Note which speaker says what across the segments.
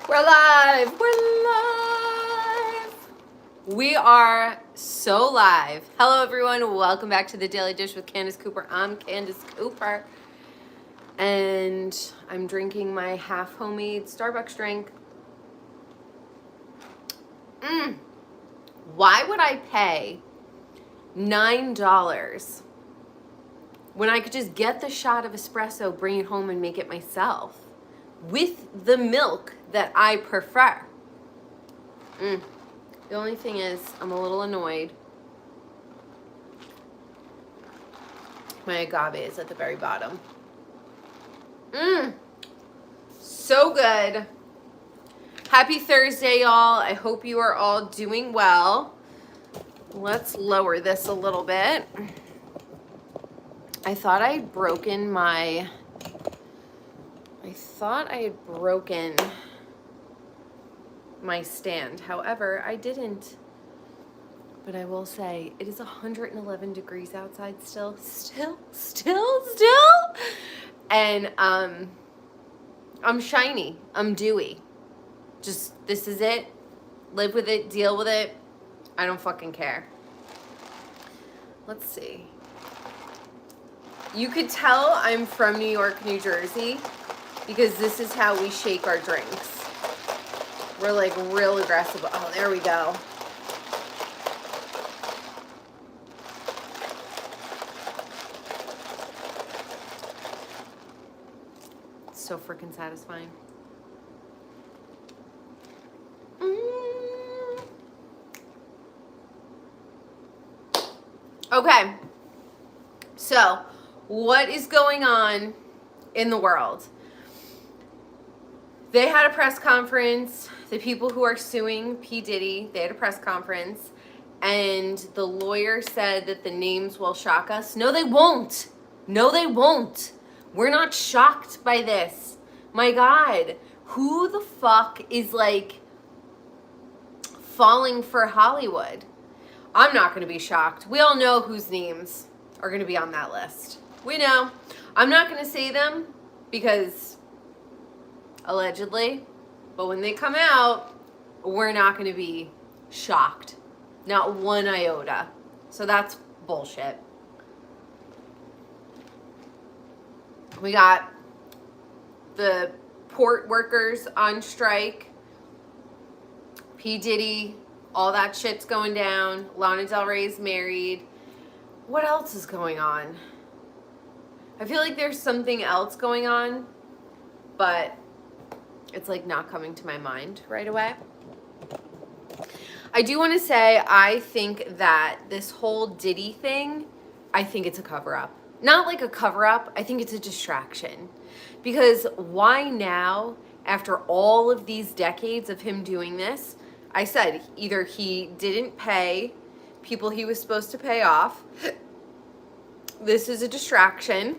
Speaker 1: We're live! We're live! We are so live. Hello, everyone. Welcome back to the Daily Dish with Candice Cooper. I'm Candice Cooper, and I'm drinking my half homemade Starbucks drink. Why would I pay $9 when I could just get the shot of espresso, bring it home, and make it myself with the milk that I prefer? The only thing is, I'm a little annoyed. My agave is at the very bottom. So good. Happy Thursday, y'all. I hope you are all doing well. Let's lower this a little bit. I thought I had broken my stand. However, I didn't. But I will say, it is 111 degrees outside still. And I'm shiny. I'm dewy. Just, this is it. Live with it. Deal with it. I don't fucking care. Let's see. You could tell I'm from New York, New Jersey, because this is how we shake our drinks. We're like real aggressive. Oh, there we go. So freaking satisfying. Okay. So, what is going on in the world? They had a press conference. The people who are suing P. Diddy, they had a press conference, and the lawyer said that the names will shock us. No, they won't. No, they won't. We're not shocked by this. My God, who the fuck is like falling for Hollywood? I'm not going to be shocked. We all know whose names are going to be on that list. We know. I'm not going to say them because allegedly, but when they come out, we're not going to be shocked. Not one iota. So that's bullshit. We got the port workers on strike. P. Diddy, all that shit's going down. Lana Del Rey's married. What else is going on? I feel like there's something else going on, but it's like not coming to my mind right away. I do want to say, I think that this whole Diddy thing, I think it's a cover-up. Not like a cover-up, I think it's a distraction. Because why now, after all of these decades of him doing this, I said either he didn't pay people he was supposed to pay off. This is a distraction.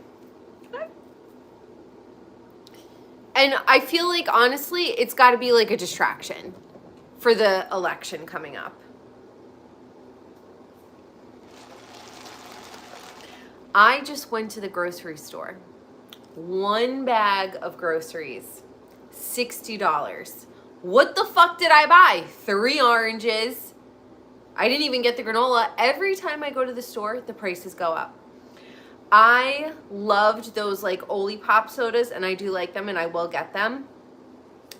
Speaker 1: And I feel like, honestly, it's got to be like a distraction for the election coming up. I just went to the grocery store. One bag of groceries, $60. What the fuck did I buy? 3 oranges. I didn't even get the granola. Every time I go to the store, the prices go up. I loved those like Olipop sodas, and I do like them, and I will get them.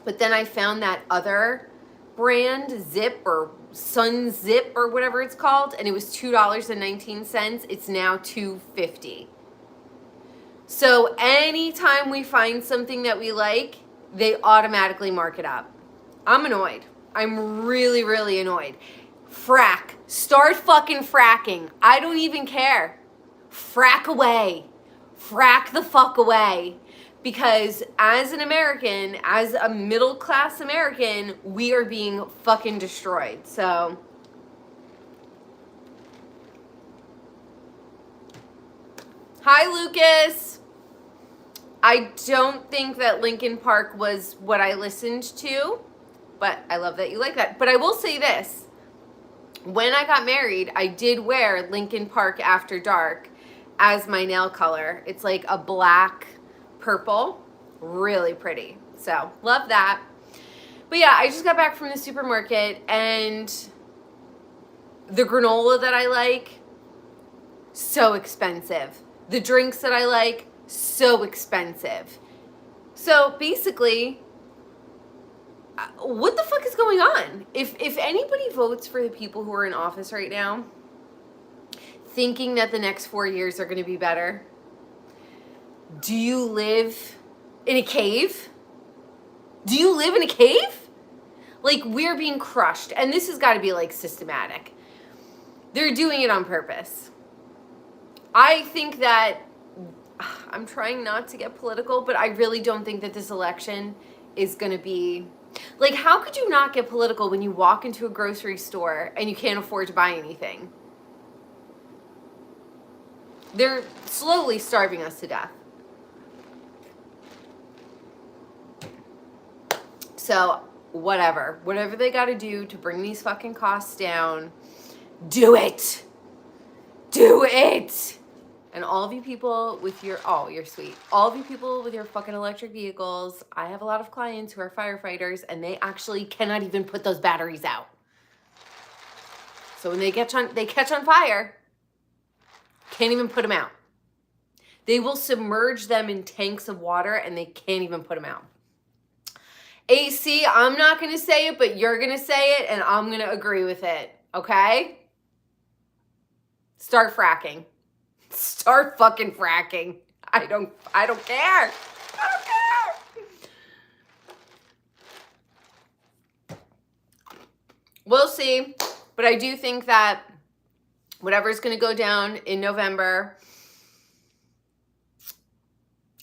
Speaker 1: But then I found that other brand, Zip or Sun Zip or whatever it's called, and it was $2.19. It's now $2.50. So anytime we find something that we like, they automatically mark it up. I'm annoyed. I'm really, really annoyed. Frack. Start fucking fracking. I don't even care. Frack away. Frack the fuck away. Because as an American, as a middle class American, we are being fucking destroyed. So hi, Lucas. I don't think that Linkin Park was what I listened to, but I love that you like that. But I will say this. When I got married, I did wear Linkin Park After Dark as my nail color. It's like a black purple. Really pretty. So, love that. But yeah, I just got back from the supermarket, and the granola that I like, so expensive. The drinks that I like, so expensive. So basically, what the fuck is going on? If anybody votes for the people who are in office right now, thinking that the next 4 years are going to be better, do you live in a cave? Do you live in a cave? Like, we're being crushed. And this has got to be, like, systematic. They're doing it on purpose. I think that, I'm trying not to get political, but I really don't think that this election is going to be, like, how could you not get political when you walk into a grocery store and you can't afford to buy anything? They're slowly starving us to death. So, whatever they got to do to bring these fucking costs down, do it. Do it. And all of you people with your, oh, you're sweet. All of you people with your fucking electric vehicles, I have a lot of clients who are firefighters, and they actually cannot even put those batteries out. So when they catch on fire, can't even put them out. They will submerge them in tanks of water, and they can't even put them out. AC, I'm not going to say it, but you're going to say it, and I'm going to agree with it. Okay? Start fracking. Start fucking fracking. I don't care. I don't care. We'll see. But I do think that whatever's going to go down in November,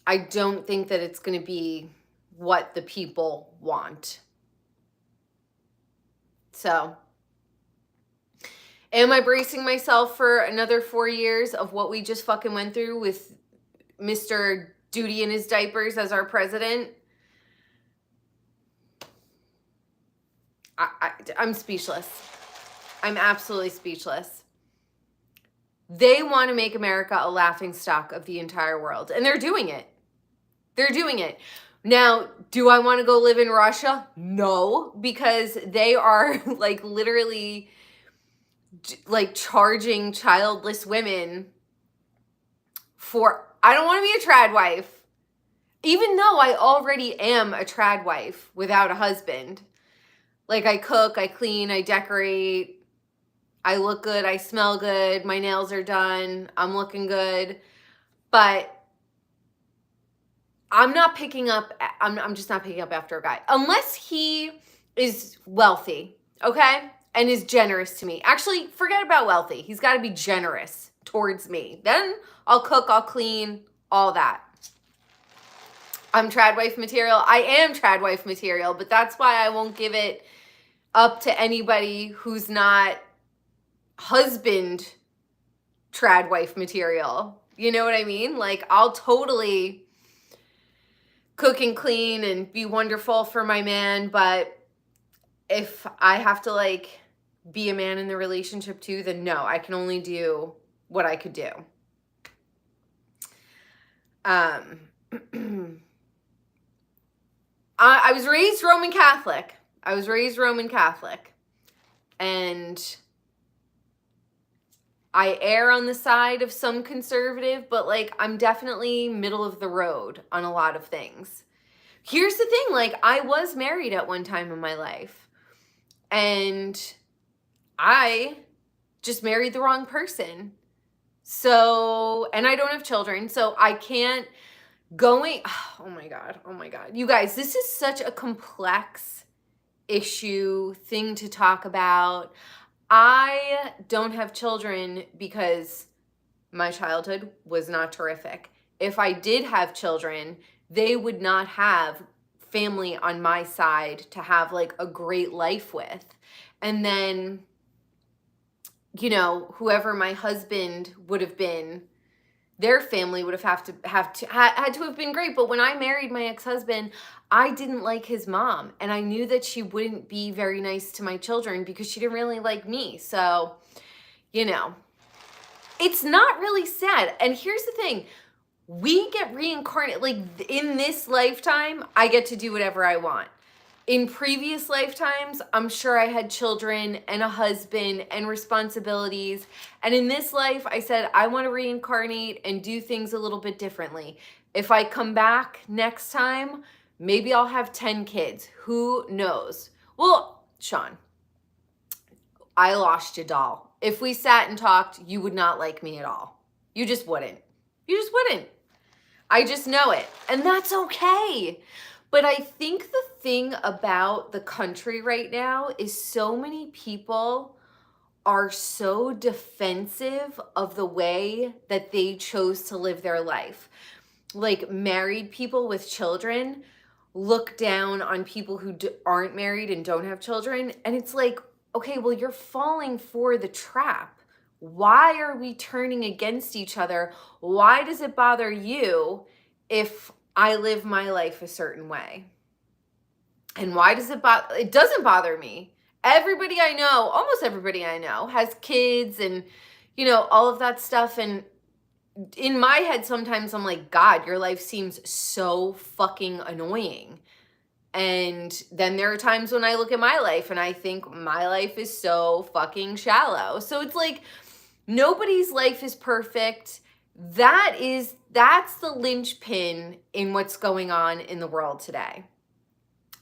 Speaker 1: I don't think that it's going to be what the people want. So, am I bracing myself for another 4 years of what we just fucking went through with Mr. Duty in his diapers as our president? I'm speechless. I'm absolutely speechless. They want to make America a laughingstock of the entire world, and they're doing it. They're doing it. Now, do I want to go live in Russia? No, because they are like literally like charging childless women for, I don't want to be a trad wife, even though I already am a trad wife without a husband. Like, I cook, I clean, I decorate, I look good, I smell good, my nails are done, I'm looking good, but I'm not picking up, I'm just not picking up after a guy. Unless he is wealthy, okay? And is generous to me. Actually, forget about wealthy. He's got to be generous towards me. Then I'll cook, I'll clean, all that. I'm trad wife material. I am trad wife material, but that's why I won't give it up to anybody who's not husband trad wife material. You know what I mean? Like, I'll totally cook and clean and be wonderful for my man, but if I have to, like, be a man in the relationship too, then no, I can only do what I could do. I was raised Roman Catholic. And I err on the side of some conservative, but, like, I'm definitely middle of the road on a lot of things. Here's the thing, like, I was married at one time in my life, and I just married the wrong person. So, and I don't have children, so I can't oh my God. You guys, this is such a complex issue, thing to talk about. I don't have children because my childhood was not terrific. If I did have children, they would not have family on my side to have, like, a great life with. And then, you know, whoever my husband would have been, their family would had to have been great. But when I married my ex-husband, I didn't like his mom, and I knew that she wouldn't be very nice to my children because she didn't really like me. So, you know, it's not really sad. And here's the thing. We get reincarnated, like, in this lifetime, I get to do whatever I want. In previous lifetimes, I'm sure I had children and a husband and responsibilities. And in this life, I said, I want to reincarnate and do things a little bit differently. If I come back next time, maybe I'll have 10 kids. Who knows? Well, Sean, I lost you, doll. If we sat and talked, you would not like me at all. You just wouldn't. You just wouldn't. I just know it. And that's okay. But I think the thing about the country right now is so many people are so defensive of the way that they chose to live their life. Like married people with children look down on people who aren't married and don't have children. And it's like, okay, well, you're falling for the trap. Why are we turning against each other? Why does it bother you if I live my life a certain way? And why does it bother? It doesn't bother me. Everybody I know, almost everybody I know, has kids and, you know, all of that stuff. And in my head, sometimes I'm like, God, your life seems so fucking annoying. And then there are times when I look at my life and I think my life is so fucking shallow. So it's like, nobody's life is perfect. That's the linchpin in what's going on in the world today.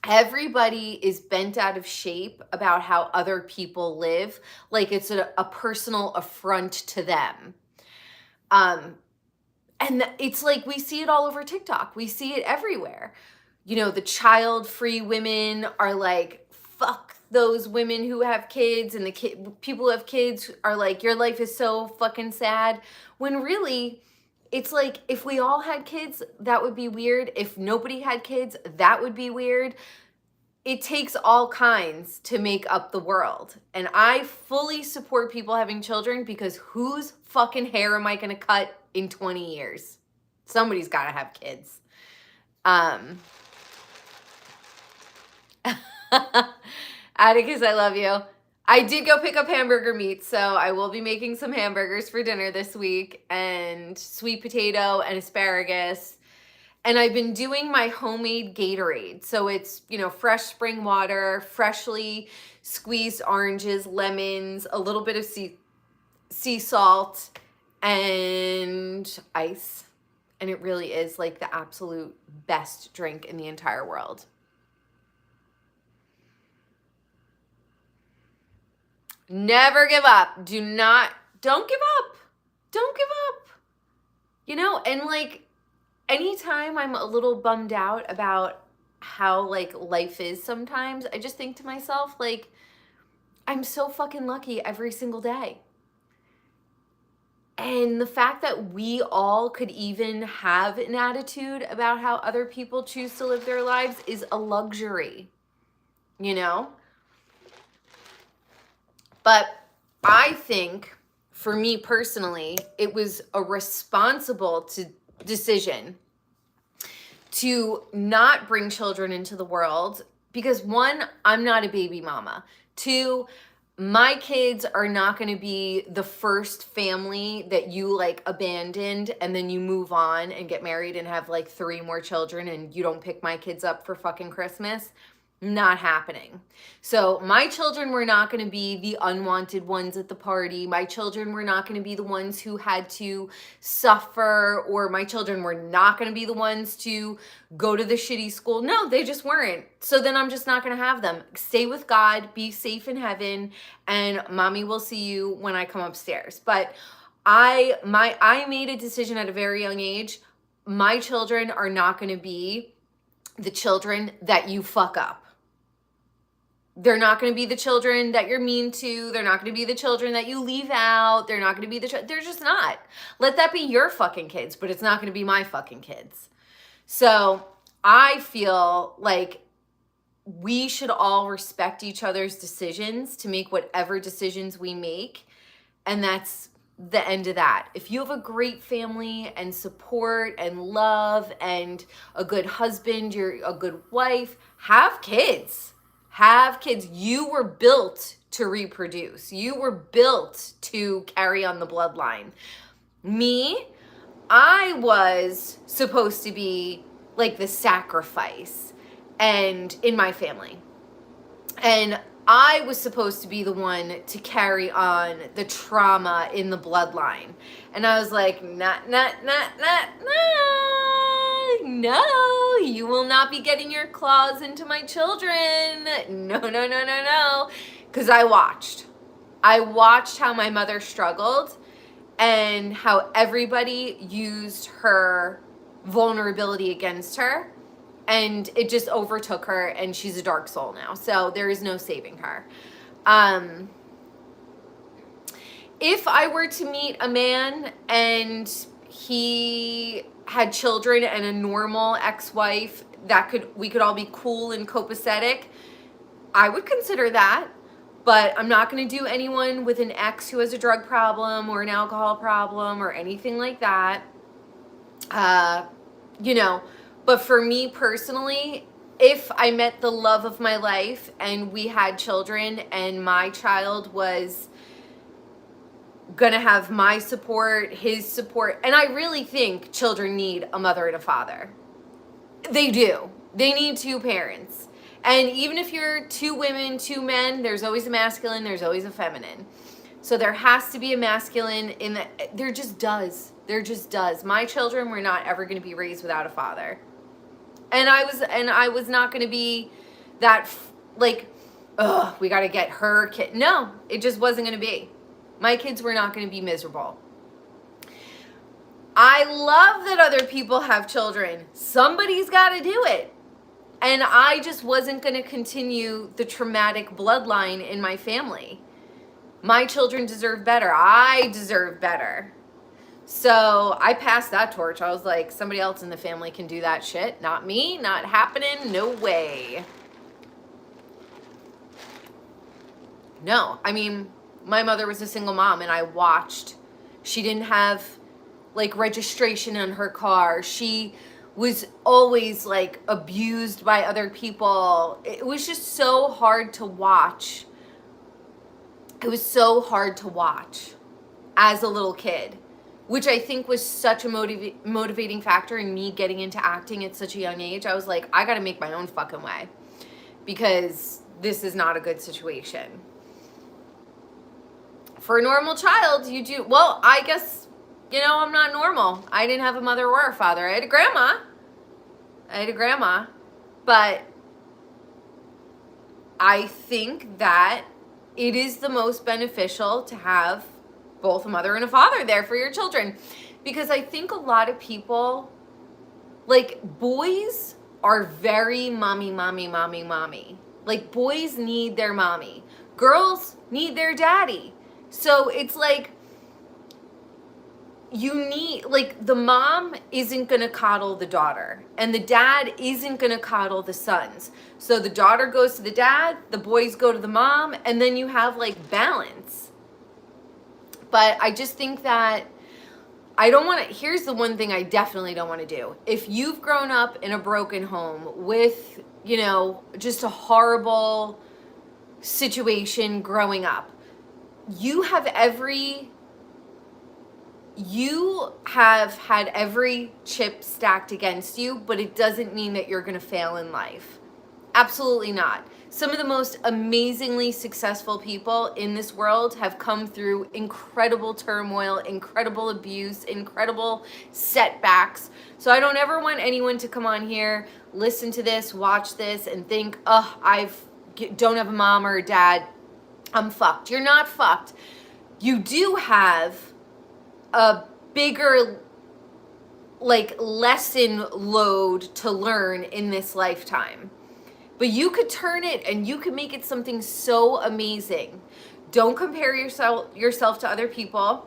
Speaker 1: Everybody is bent out of shape about how other people live, like it's a personal affront to them. And it's like we see it all over TikTok. We see it everywhere. You know, the child-free women are like, fuck those women who have kids, and the people who have kids are like, your life is so fucking sad. When really, it's like, if we all had kids, that would be weird. If nobody had kids, that would be weird. It takes all kinds to make up the world. And I fully support people having children, because whose fucking hair am I going to cut in 20 years? Somebody's got to have kids. Atticus, I love you. I did go pick up hamburger meat, so I will be making some hamburgers for dinner this week, and sweet potato and asparagus. And I've been doing my homemade Gatorade. So it's, you know, fresh spring water, freshly squeezed oranges, lemons, a little bit of sea salt, and ice. And it really is like the absolute best drink in the entire world. Never give up. Don't give up. Don't give up. You know, and like, anytime I'm a little bummed out about how like life is sometimes, I just think to myself, like, I'm so fucking lucky every single day. And the fact that we all could even have an attitude about how other people choose to live their lives is a luxury, you know? But I think, for me personally, it was a responsible decision to not bring children into the world, because one, I'm not a baby mama. Two, my kids are not going to be the first family that you like abandoned and then you move on and get married and have like 3 more children and you don't pick my kids up for fucking Christmas. Not happening. So my children were not going to be the unwanted ones at the party. My children were not going to be the ones who had to suffer, or my children were not going to be the ones to go to the shitty school. No, they just weren't. So then I'm just not going to have them. Stay with God, be safe in heaven, and mommy will see you when I come upstairs. But I made a decision at a very young age. My children are not going to be the children that you fuck up. They're not going to be the children that you're mean to. They're not going to be the children that you leave out. They're not going to be they're just not. Let that be your fucking kids, but it's not going to be my fucking kids. So I feel like we should all respect each other's decisions to make whatever decisions we make. And that's the end of that. If you have a great family and support and love and a good husband, you're a good wife, have kids. Have kids. You were built to reproduce. You were built to carry on the bloodline. Me, I was supposed to be like the sacrifice. and in my family. And I was supposed to be the one to carry on the trauma in the bloodline. And I was like, nah, no, you will not be getting your claws into my children. No. Because I watched how my mother struggled and how everybody used her vulnerability against her. And it just overtook her, and she's a dark soul now. So there is no saving her. If I were to meet a man and he had children and a normal ex-wife we could all be cool and copacetic, I would consider that. But I'm not going to do anyone with an ex who has a drug problem or an alcohol problem or anything like that. But for me personally, if I met the love of my life and we had children and my child was going to have my support, his support, and I really think children need a mother and a father. They do. They need two parents. And even if you're two women, two men, there's always a masculine, there's always a feminine. So there has to be a masculine in that. There just does. My children were not ever going to be raised without a father. And I was not going to be that, we got to get her kid. No, it just wasn't going to be. My kids were not going to be miserable. I love that other people have children. Somebody's got to do it. And I just wasn't going to continue the traumatic bloodline in my family. My children deserve better. I deserve better. So I passed that torch. I was like, somebody else in the family can do that shit. Not me, not happening, no way. No, I mean, my mother was a single mom and I watched. She didn't have registration on her car. She was always abused by other people. It was just so hard to watch. It was so hard to watch as a little kid, which I think was such a motivating factor in me getting into acting at such a young age. I was like, I got to make my own fucking way because this is not a good situation. For a normal child, you do, well, I guess, I'm not normal. I didn't have a mother or a father. I had a grandma. But I think that it is the most beneficial to have both a mother and a father there for your children. Because I think a lot of people, boys are very mommy. Boys need their mommy. Girls need their daddy. So it's the mom isn't going to coddle the daughter and the dad isn't going to coddle the sons. So the daughter goes to the dad, the boys go to the mom, and then you have balance. But I just think that here's the one thing I definitely don't want to do. If you've grown up in a broken home with, just a horrible situation growing up, you have had every chip stacked against you, but it doesn't mean that you're going to fail in life. Absolutely not. Some of the most amazingly successful people in this world have come through incredible turmoil, incredible abuse, incredible setbacks. So I don't ever want anyone to come on here, listen to this, watch this, and think, don't have a mom or a dad, I'm fucked. You're not fucked. You do have a bigger lesson load to learn in this lifetime. But you could turn it and you could make it something so amazing. Don't compare yourself to other people.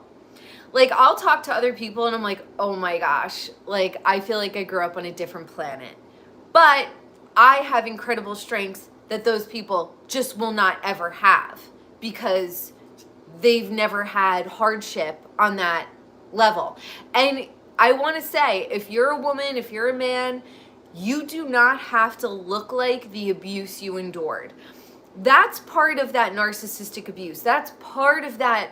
Speaker 1: I'll talk to other people and I'm like, oh my gosh, I feel like I grew up on a different planet. But I have incredible strengths that those people just will not ever have because they've never had hardship on that level. And I want to say, if you're a woman, if you're a man, you do not have to look like the abuse you endured. That's part of that narcissistic abuse. That's part of that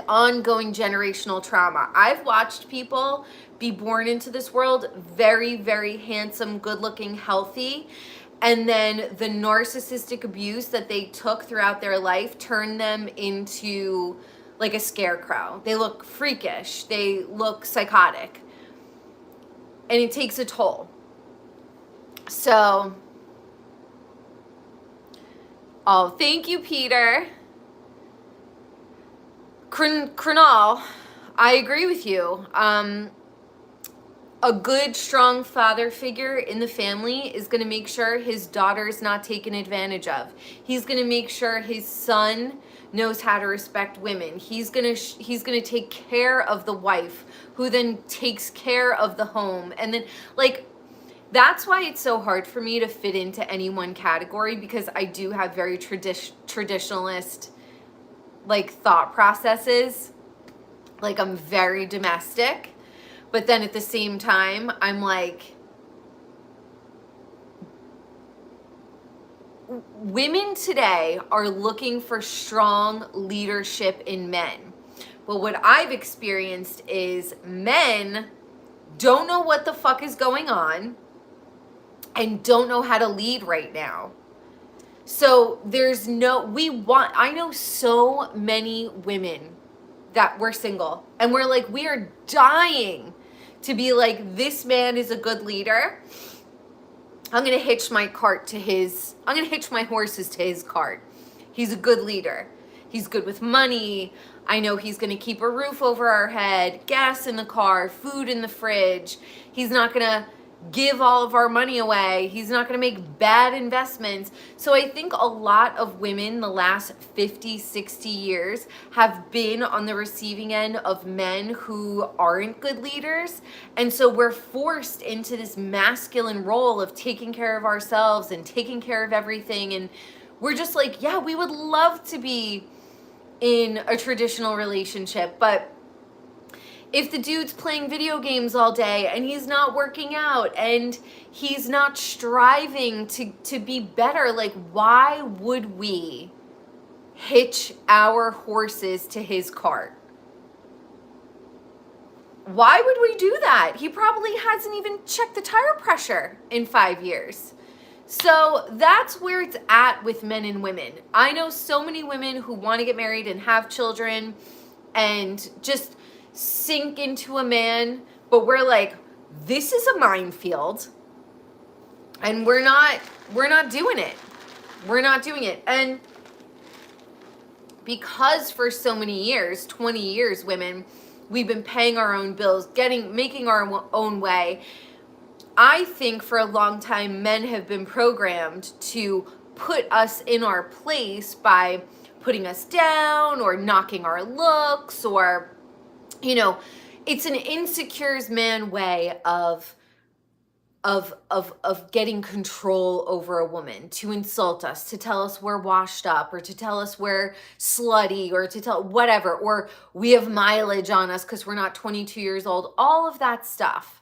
Speaker 1: ongoing generational trauma. I've watched people be born into this world very, very handsome, good looking, healthy, And then the narcissistic abuse that they took throughout their life turned them into like a scarecrow. They look freakish. They look psychotic. And it takes a toll. So, oh, thank you, Peter. Kronal, I agree with you. A good, strong father figure in the family is going to make sure his daughter's not taken advantage of. He's going to make sure his son knows how to respect women. He's going to take care of the wife, who then takes care of the home. And then, like, that's why it's so hard for me to fit into any one category, because I do have very traditionalist, like, thought processes. Like, I'm very domestic. But then at the same time, I'm like, women today are looking for strong leadership in men. But what I've experienced is men don't know what the fuck is going on and don't know how to lead right now. So I know so many women that we're single and we're like, we are dying to be like, this man is a good leader. I'm going to hitch my horses to his cart. He's a good leader. He's good with money. I know he's going to keep a roof over our head, gas in the car, food in the fridge. He's not going to give all of our money away. He's not going to make bad investments. So I think a lot of women the last 50, 60 years have been on the receiving end of men who aren't good leaders. And so we're forced into this masculine role of taking care of ourselves and taking care of everything. And we're just like, yeah, we would love to be in a traditional relationship, but if the dude's playing video games all day and he's not working out and he's not striving to be better, like, why would we hitch our horses to his cart? Why would we do that? He probably hasn't even checked the tire pressure in 5 years. So that's where it's at with men and women. I know so many women who want to get married and have children and just sink into a man, but we're like, this is a minefield, and we're not doing it. We're not doing it. And because for so many years, 20 years, women, we've been paying our own bills, making our own way. I think for a long time, men have been programmed to put us in our place by putting us down or knocking our looks, or, you know, it's an insecure man way of getting control over a woman, to insult us, to tell us we're washed up, or to tell us we're slutty, or to tell whatever, or we have mileage on us because we're not 22 years old, all of that stuff.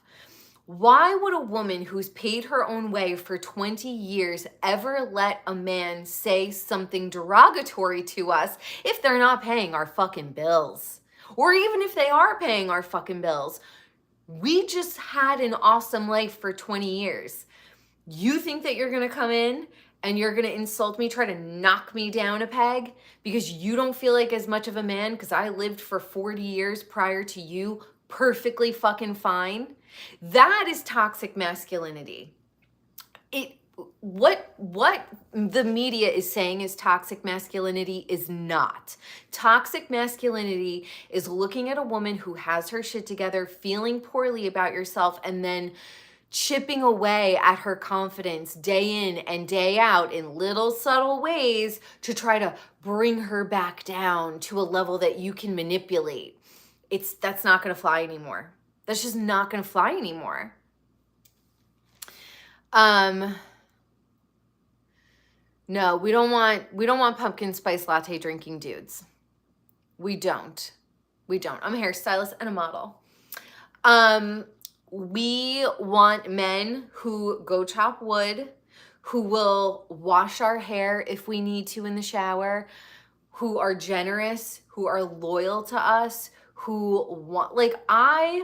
Speaker 1: Why would a woman who's paid her own way for 20 years ever let a man say something derogatory to us if they're not paying our fucking bills? Or even if they are paying our fucking bills? We just had an awesome life for 20 years. You think that you're going to come in and you're going to insult me, try to knock me down a peg because you don't feel like as much of a man because I lived for 40 years prior to you perfectly fucking fine? That is toxic masculinity. What the media is saying is toxic masculinity is not. Toxic masculinity is looking at a woman who has her shit together, feeling poorly about yourself, and then chipping away at her confidence day in and day out in little subtle ways to try to bring her back down to a level that you can manipulate. That's not going to fly anymore. That's just not going to fly anymore. No, we don't want pumpkin spice latte drinking dudes. We don't. I'm a hairstylist and a model. We want men who go chop wood, who will wash our hair if we need to in the shower, who are generous, who are loyal to us, who want, like, I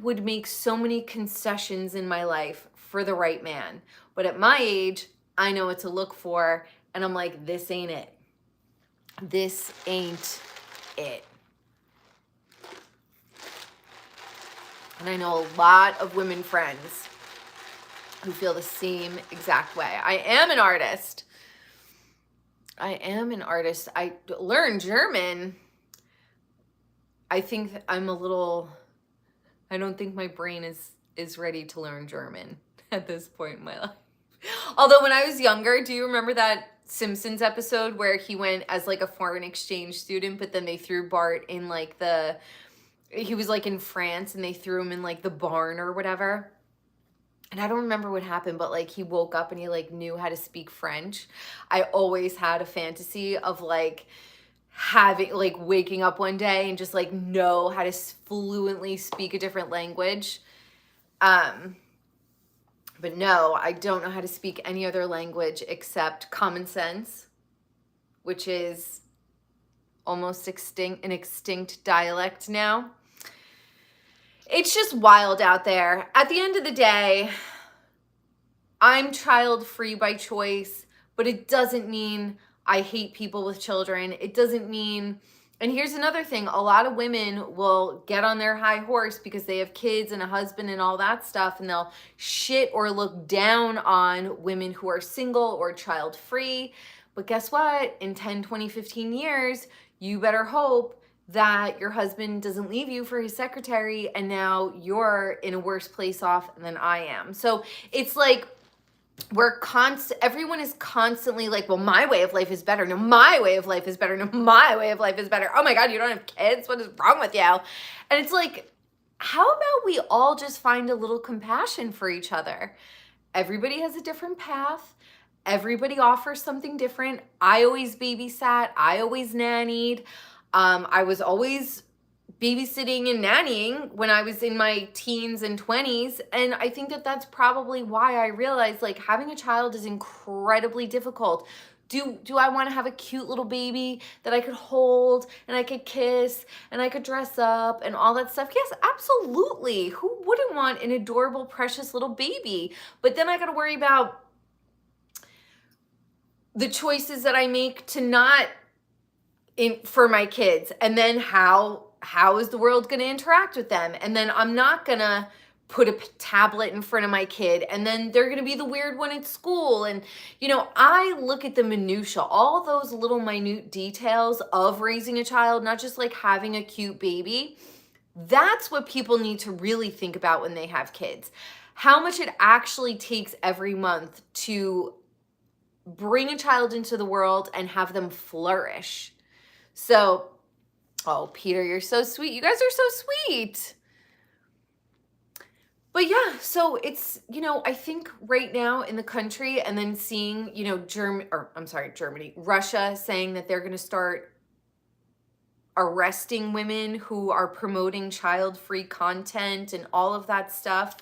Speaker 1: would make so many concessions in my life for the right man. But at my age, I know what to look for, and I'm like, this ain't it. This ain't it. And I know a lot of women friends who feel the same exact way. I am an artist. I learned German. I think I'm I don't think my brain is ready to learn German at this point in my life. Although when I was younger, do you remember that Simpsons episode where he went as like a foreign exchange student, but then they threw Bart in like he was like in France and they threw him in like the barn or whatever? And I don't remember what happened, but like he woke up and he like knew how to speak French. I always had a fantasy of like waking up one day and just like know how to fluently speak a different language. But no, I don't know how to speak any other language except common sense, which is almost an extinct dialect now. It's just wild out there. At the end of the day, I'm child-free by choice, but it doesn't mean I hate people with children. It doesn't mean, and here's another thing, a lot of women will get on their high horse because they have kids and a husband and all that stuff, and they'll shit or look down on women who are single or child-free. But guess what? In 10, 20, 15 years, you better hope that your husband doesn't leave you for his secretary and now you're in a worse place off than I am. So it's like everyone is constantly like, well, my way of life is better. No, my way of life is better. No, my way of life is better. Oh my God, you don't have kids? What is wrong with you? And it's like, how about we all just find a little compassion for each other? Everybody has a different path. Everybody offers something different. I always babysat. I always nannied. I was always babysitting and nannying when I was in my teens and 20s. And I think that that's probably why I realized like having a child is incredibly difficult. Do I want to have a cute little baby that I could hold and I could kiss and I could dress up and all that stuff? Yes, absolutely. Who wouldn't want an adorable, precious little baby? But then I got to worry about the choices that I make to not for my kids, and then how is the world going to interact with them? And then I'm not going to put a tablet in front of my kid, and then they're going to be the weird one at school. And I look at the minutia, all those little minute details of raising a child, not just like having a cute baby. That's what people need to really think about when they have kids. How much it actually takes every month to bring a child into the world and have them flourish. So, oh, Peter, you're so sweet. You guys are so sweet. But yeah, so it's, I think right now in the country, and then seeing, Germany, Russia saying that they're going to start arresting women who are promoting child-free content and all of that stuff.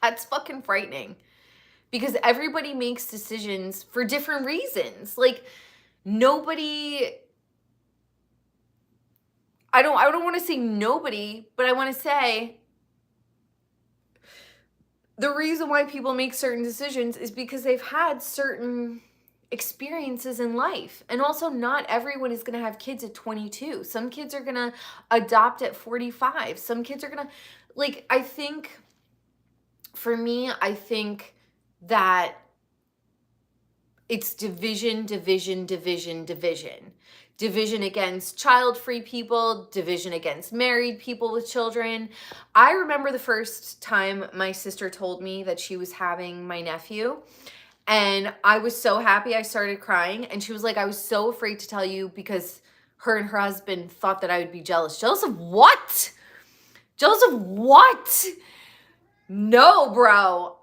Speaker 1: That's fucking frightening, because everybody makes decisions for different reasons. Like I don't want to say nobody, but I want to say the reason why people make certain decisions is because they've had certain experiences in life. And also not everyone is going to have kids at 22. Some kids are going to adopt at 45. Some kids are going to, I think, for me, I think that it's division. Division against child-free people, division against married people with children. I remember the first time my sister told me that she was having my nephew, and I was so happy. I started crying, and she was like, I was so afraid to tell you because her and her husband thought that I would be jealous. Jealous of what? Jealous of what? No, bro.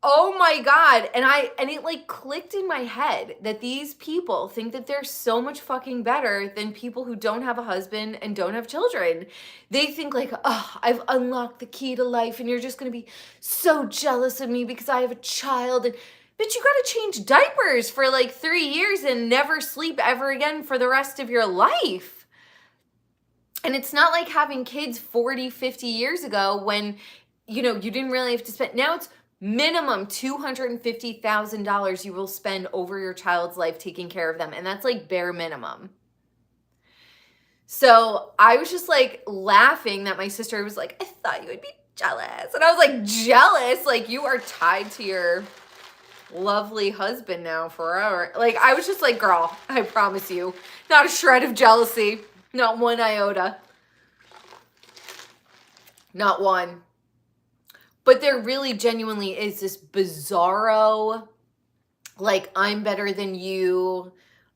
Speaker 1: Oh my God. And it clicked in my head that these people think that they're so much fucking better than people who don't have a husband and don't have children. They think I've unlocked the key to life and you're just going to be so jealous of me because I have a child. And bitch, you got to change diapers for 3 years and never sleep ever again for the rest of your life. And it's not like having kids 40, 50 years ago when, you didn't really have to spend. Now it's minimum $250,000 you will spend over your child's life taking care of them. And that's like bare minimum. So I was just like laughing that my sister was like, I thought you would be jealous. And I was like, jealous? Like, you are tied to your lovely husband now forever. Like, I was just like, girl, I promise you, not a shred of jealousy. Not one iota. Not one. But there really genuinely is this bizarro, like, I'm better than you.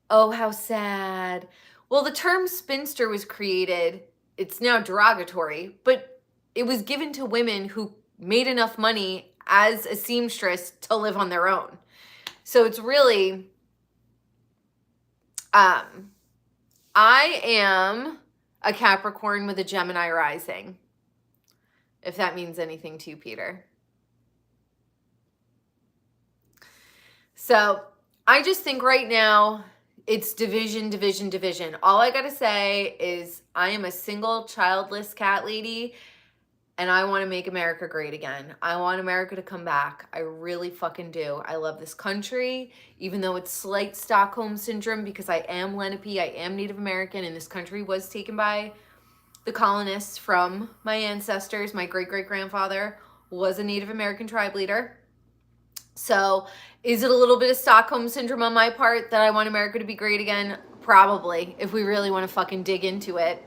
Speaker 1: Oh, how sad. Well, the term spinster was created. It's now derogatory, but it was given to women who made enough money as a seamstress to live on their own. So it's really, I am a Capricorn with a Gemini rising. If that means anything to you, Peter. So I just think right now it's division, division, division. All I got to say is I am a single childless cat lady and I want to make America great again. I want America to come back. I really fucking do. I love this country, even though it's slight Stockholm syndrome because I am Lenape, I am Native American, and this country was taken by the colonists from my ancestors. My great-great-grandfather was a Native American tribe leader. So is it a little bit of Stockholm syndrome on my part that I want America to be great again? Probably, if we really want to fucking dig into it.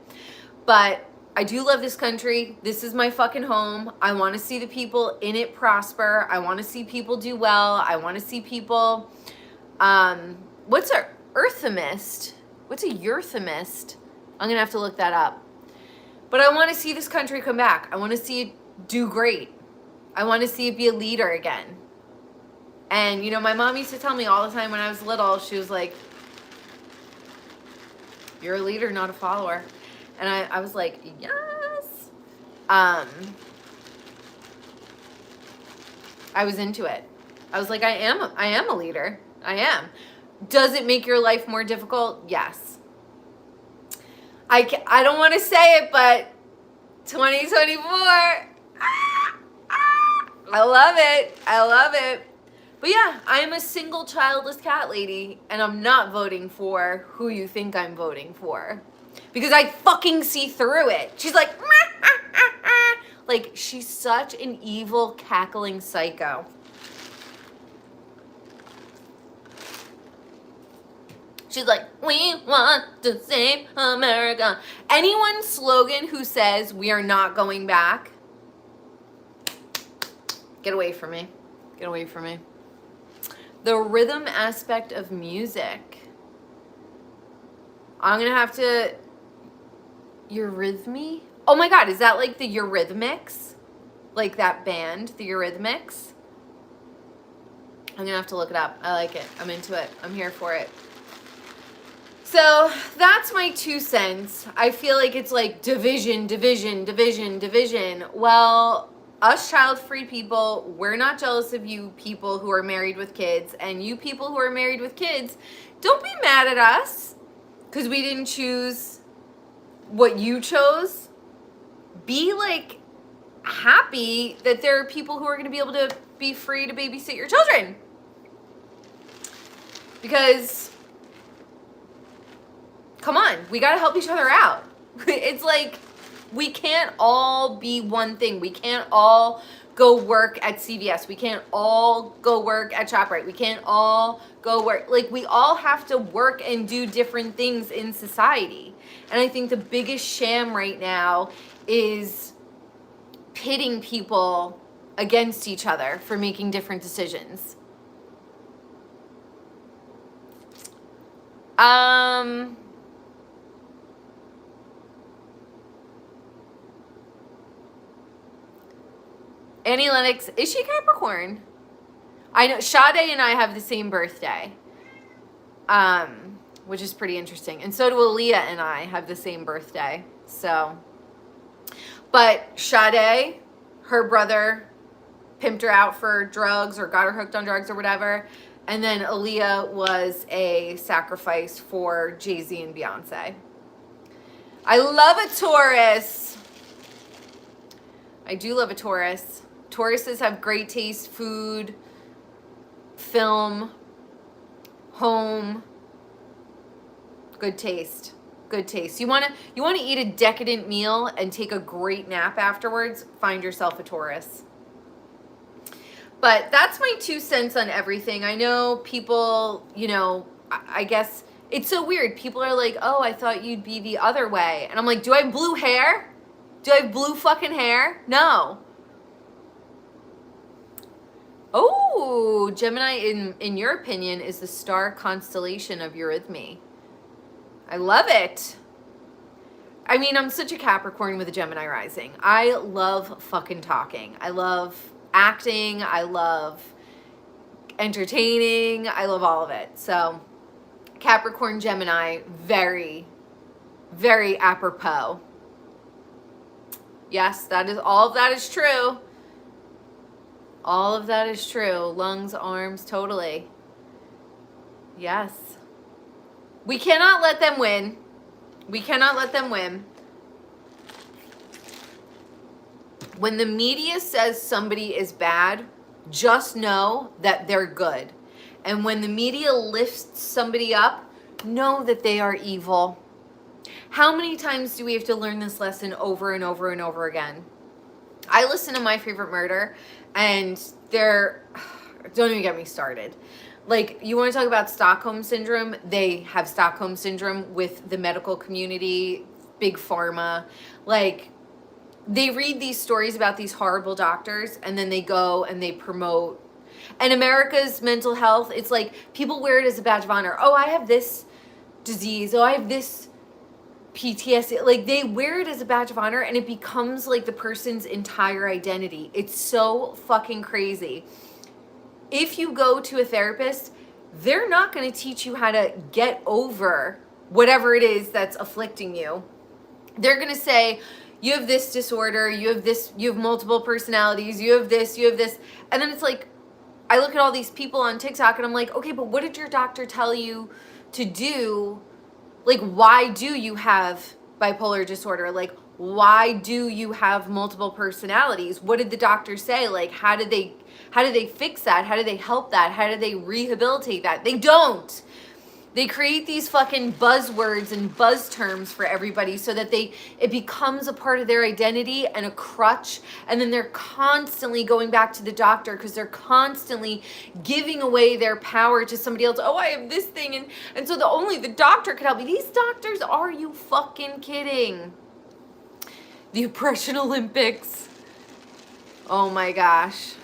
Speaker 1: But I do love this country. This is my fucking home. I want to see the people in it prosper. I want to see people do well. I want to see people, what's a earthemist? What's a earthemist? I'm going to have to look that up. But I want to see this country come back. I want to see it do great. I want to see it be a leader again. And, you know, my mom used to tell me all the time when I was little, she was like, you're a leader, not a follower. And I was like, yes. I was into it. I was like, I am a leader. I am. Does it make your life more difficult? Yes. I don't want to say it, but 2024, I love it. I love it. But yeah, I am a single childless cat lady, and I'm not voting for who you think I'm voting for. Because I fucking see through it. She's like, like, she's such an evil, cackling psycho. She's like, we want to save America. Anyone's slogan who says we are not going back, get away from me. Get away from me. The rhythm aspect of music. I'm going to have to... Eurythmy? Oh my God, is that like the Eurythmics? Like that band, the Eurythmics? I'm going to have to look it up. I like it. I'm into it. I'm here for it. So that's my 2 cents. I feel like it's like division, division, division, division. Well, us child-free people, we're not jealous of you people who are married with kids. And you people who are married with kids, don't be mad at us because we didn't choose what you chose. Be like happy that there are people who are going to be able to be free to babysit your children. Because... come on, we got to help each other out. It's like, we can't all be one thing. We can't all go work at CVS. We can't all go work at ShopRite. We can't all go work. Like, we all have to work and do different things in society. And I think the biggest sham right now is pitting people against each other for making different decisions. Annie Lennox, is she Capricorn? I know Sade and I have the same birthday, which is pretty interesting. And so do Aaliyah and I have the same birthday. So, but Sade, her brother pimped her out for drugs or got her hooked on drugs or whatever. And then Aaliyah was a sacrifice for Jay-Z and Beyonce. I love a Taurus. I do love a Taurus. Tauruses have great taste, food, film, home, good taste. Good taste. You want to eat a decadent meal and take a great nap afterwards? Find yourself a Taurus. But that's my 2 cents on everything. I know people, you know, I guess it's so weird. People are like, "Oh, I thought you'd be the other way." And I'm like, "Do I have blue hair? Do I have blue fucking hair? No." Oh, Gemini, in your opinion, is the star constellation of Eurythmy. I love it. I mean, I'm such a Capricorn with a Gemini rising. I love fucking talking. I love acting. I love entertaining. I love all of it. So, Capricorn, Gemini, very, very apropos. Yes, that is all of that is true. All of that is true. Lungs, arms, totally. Yes. We cannot let them win. We cannot let them win. When the media says somebody is bad, just know that they're good. And when the media lifts somebody up, know that they are evil. How many times do we have to learn this lesson over and over and over again? I listen to My Favorite Murder, and don't even get me started. Like, you want to talk about Stockholm Syndrome? They have Stockholm Syndrome with the medical community, big pharma. Like, they read these stories about these horrible doctors, and then they go and they promote. And America's mental health, it's like people wear it as a badge of honor. Oh, I have this disease. Oh, I have this PTSD. Like, they wear it as a badge of honor, and it becomes like the person's entire identity. It's so fucking crazy. If you go to a therapist, they're not going to teach you how to get over whatever it is that's afflicting you. They're going to say, you have this disorder, you have this, you have multiple personalities, you have this, you have this. And then it's like, I look at all these people on TikTok and I'm like, okay, but what did your doctor tell you to do? Like, why do you have bipolar disorder? Like, why do you have multiple personalities? What did the doctor say? Like, how did they fix that? How do they help that? How do they rehabilitate that? They don't. They create these fucking buzzwords and buzz terms for everybody so that it becomes a part of their identity and a crutch. And then they're constantly going back to the doctor because they're constantly giving away their power to somebody else. Oh, I have this thing. And so only the doctor can help me. These doctors, are you fucking kidding? The Oppression Olympics. Oh my gosh.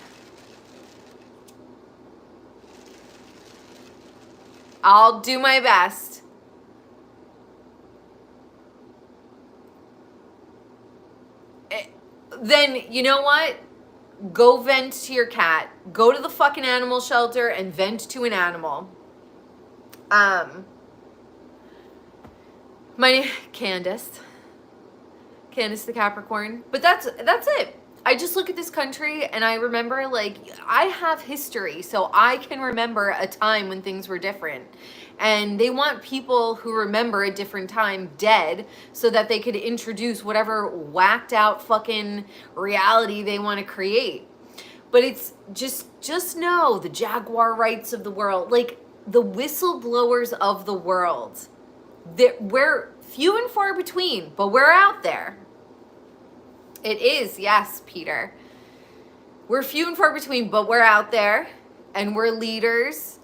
Speaker 1: I'll do my best. Then, you know what? Go vent to your cat. Go to the fucking animal shelter and vent to an animal. My Candice the Capricorn. But that's it. I just look at this country and I remember, like, I have history, so I can remember a time when things were different. And they want people who remember a different time dead so that they could introduce whatever whacked out fucking reality they want to create. But it's just know the Jaguar rights of the world, like the whistleblowers of the world. We're few and far between, but we're out there. It is, yes, Peter. We're few and far between, but we're out there and we're leaders.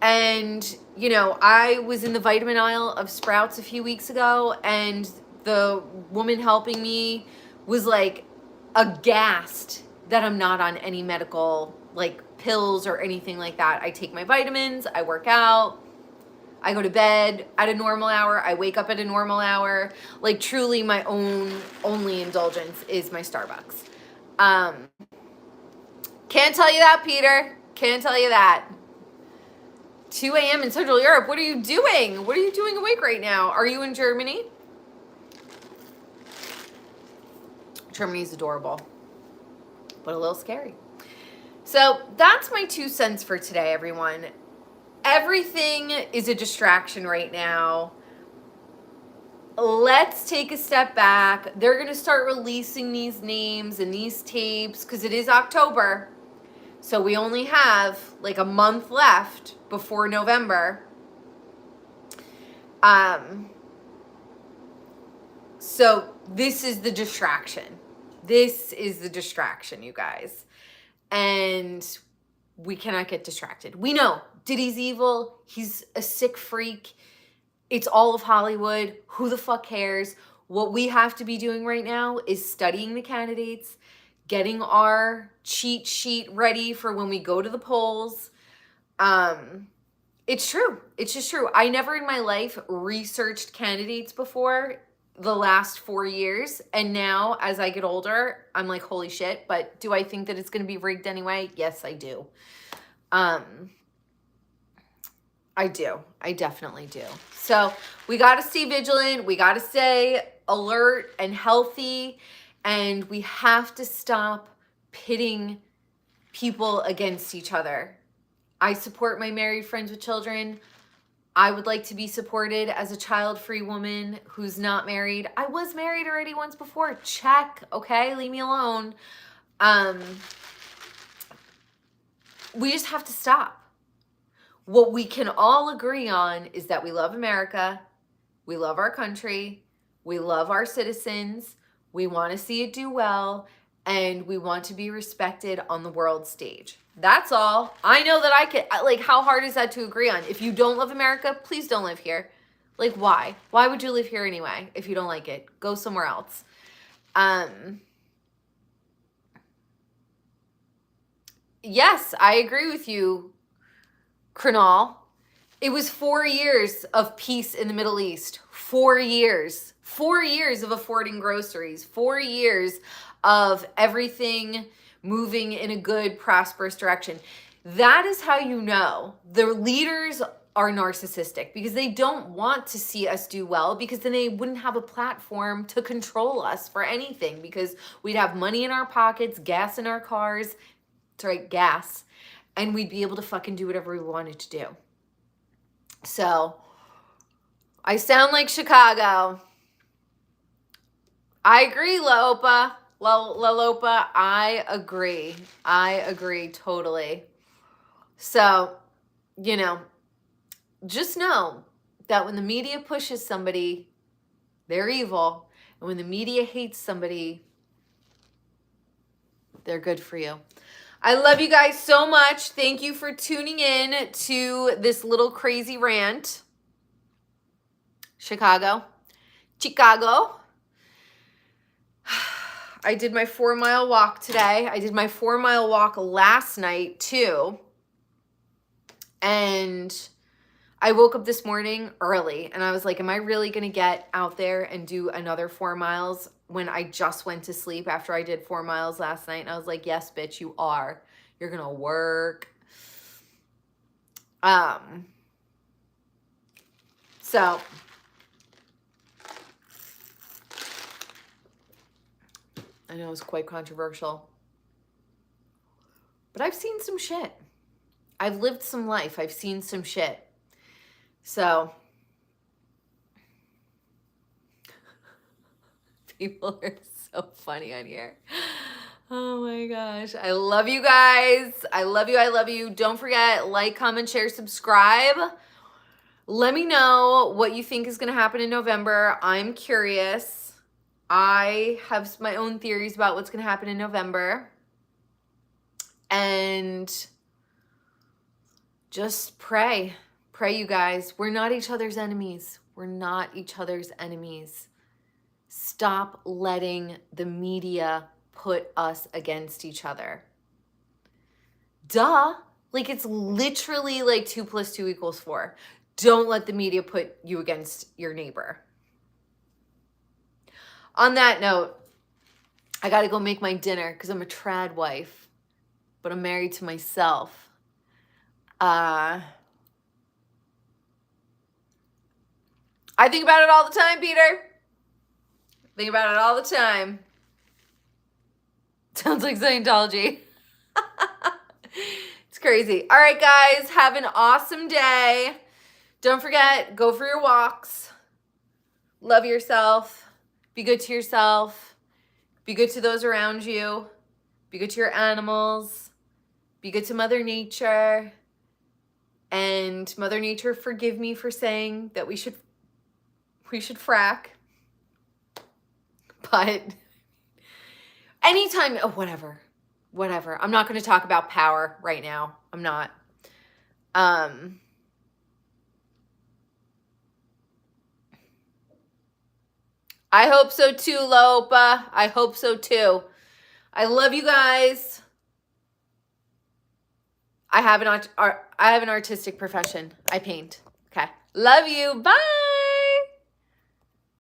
Speaker 1: And, you know, I was in the vitamin aisle of Sprouts a few weeks ago and the woman helping me was like aghast that I'm not on any medical like pills or anything like that. I take my vitamins, I work out, I go to bed at a normal hour. I wake up at a normal hour. Like, truly my only indulgence is my Starbucks. Can't tell you that, Peter. Can't tell you that. 2 a.m. in Central Europe. What are you doing? What are you doing awake right now? Are you in Germany? Germany's adorable, but a little scary. So that's my 2 cents for today, everyone. Everything is a distraction right now. let's take a step back. They're going to start releasing these names and these tapes because it is October. So we only have like a month left before November. So this is the distraction. This is the distraction, you guys. And we cannot get distracted. We know Diddy's evil. He's a sick freak. It's all of Hollywood. Who the fuck cares? What we have to be doing right now is studying the candidates, getting our cheat sheet ready for when we go to the polls. It's true. It's just true. I never in my life researched candidates before the last 4 years. And now as I get older, I'm like, holy shit. But do I think that it's going to be rigged anyway? Yes, I do. I do. I definitely do. So we got to stay vigilant. We got to stay alert and healthy. And we have to stop pitting people against each other. I support my married friends with children. I would like to be supported as a child-free woman who's not married. I was married already once before. Check. Okay, leave me alone. We just have to stop. What we can all agree on is that we love America, we love our country, we love our citizens, we want to see it do well, and we want to be respected on the world stage. That's all. I know that I can, like, how hard is that to agree on? If you don't love America, please don't live here. Like, why? Why would you live here anyway if you don't like it? Go somewhere else. Yes, I agree with you, Krenal. It was 4 years of peace in the Middle East. 4 years. 4 years of affording groceries. 4 years of everything moving in a good, prosperous direction. That is how you know the leaders are narcissistic, because they don't want to see us do well, because then they wouldn't have a platform to control us for anything, because we'd have money in our pockets, gas in our cars. That's right, gas. And we'd be able to fucking do whatever we wanted to do. So, I sound like Chicago. I agree, Lopa. Lopa, I agree. I agree totally. So, you know, just know that when the media pushes somebody, they're evil. And when the media hates somebody, they're good for you. I love you guys so much. Thank you for tuning in to this little crazy rant. Chicago. I did my 4-mile walk today. I did my 4-mile walk last night too. And I woke up this morning early and I was like, am I really going to get out there and do another 4 miles when I just went to sleep after I did 4 miles last night? And I was like, yes, bitch, you are. You're going to work. So I know it's quite controversial, but I've seen some shit. I've lived some life. I've seen some shit. So people are so funny on here. Oh my gosh. I love you guys. I love you. I love you. Don't forget, like, comment, share, subscribe. Let me know what you think is going to happen in November. I'm curious. I have my own theories about what's going to happen in November. And just pray. Pray, you guys. We're not each other's enemies. We're not each other's enemies. Stop letting the media put us against each other. Duh. Like, it's literally like 2 + 2 = 4. Don't let the media put you against your neighbor. On that note, I got to go make my dinner because I'm a trad wife, but I'm married to myself. I think about it all the time, Peter. Think about it all the time. Sounds like Scientology. It's crazy. All right, guys. Have an awesome day. Don't forget, go for your walks. Love yourself. Be good to yourself. Be good to those around you. Be good to your animals. Be good to Mother Nature. And Mother Nature, forgive me for saying that we should frack. But anytime, oh, whatever. I'm not going to talk about power right now. I'm not. I hope so too, Lopa. I hope so too. I love you guys. I have an artistic profession. I paint. Okay. Love you. Bye.